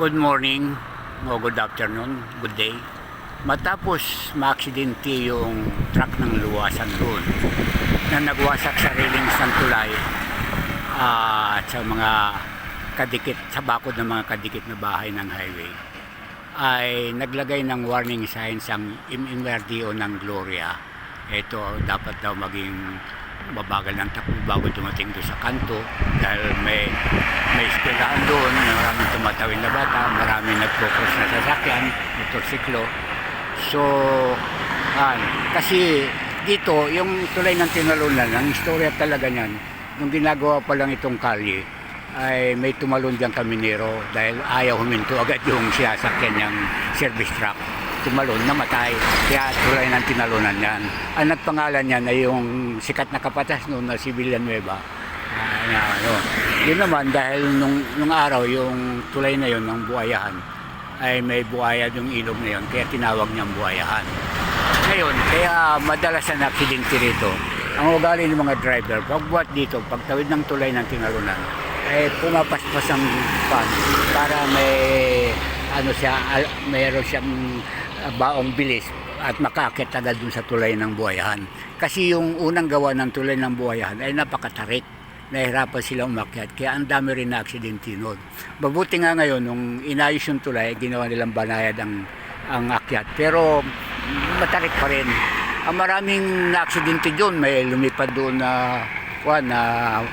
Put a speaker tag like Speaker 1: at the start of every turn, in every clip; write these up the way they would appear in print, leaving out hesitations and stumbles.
Speaker 1: Good morning, o good afternoon, good day. Matapos maaksidente yung truck ng luwasan doon na nagwasak sa railings ng tulay at sa mga kadikit, sa bakod ng mga kadikit na bahay ng highway, ay naglagay ng warning signs ang MMRDO ng Gloria. Ito dapat daw maging mabagal ng takbo bago dumating doon sa kanto dahil may eskwelahan doon, maraming tumatawid na bata, maraming nagpo-cross na sasakyan, motorsiklo. So, kasi dito, yung tulay ng Tinalunan, ang istorya talaga niyan, nung ginagawa pa lang itong kalye, ay may tumalon diyang kaminero dahil ayaw huminto agad yung sinasakyan niyang service truck. Tumalon, namatay. Kaya tulay ng Tinalunan yan. Ang nagpangalan niyan ay yung sikat na kapatas noon na si Villanueva. Yun naman dahil nung araw yung tulay na yun ng Buhayahan ay may buhaya yung ilog na yun, kaya tinawag niyang Buhayahan. Ngayon, kaya madalas na aksidente rito. Ang ugali ng mga driver, pagbuhat dito, pagtawid ng tulay ng Tinalunan, ay pumapaspas ang pan para mayroon siyang baong bilis at makakit agad dun sa tulay ng Buhayahan. Kasi yung unang gawa ng tulay ng Buhayahan ay napakatarik. Nahirapan sila umakyat. Kaya ang dami rin na aksidente noon. Mabuti nga ngayon, nung inayos yung tulay, ginawa nilang banayad ang akyat. Pero matarik pa rin. Ang maraming na-aksidente doon, may lumipad doon na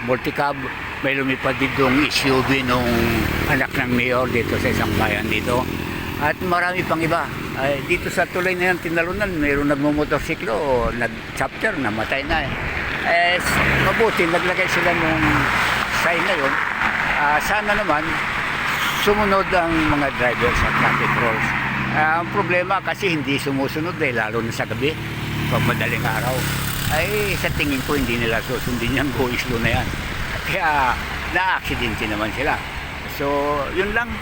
Speaker 1: multicab, may lumipad din doon SUV nung anak ng mayor dito sa isang bayan dito. At marami pang iba. Dito sa tulay na yan, Tinalunan, mayroong nagmumotorsiklo, nag-chapter, namatay na mabuti, naglagay sila ng sign na yun. Sana naman, sumunod ang mga driver sa traffic rules. Ang problema kasi hindi sumusunod lalo na sa gabi, pag madaling araw. Ay sa tingin ko hindi nila susundin yung go slow na yan. Kaya na-aksidente naman sila. So, yun lang.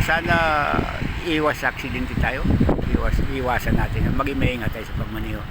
Speaker 1: Sana iwas aksidente tayo. Iwasan natin. Maging maingat tayo sa pagmaniho.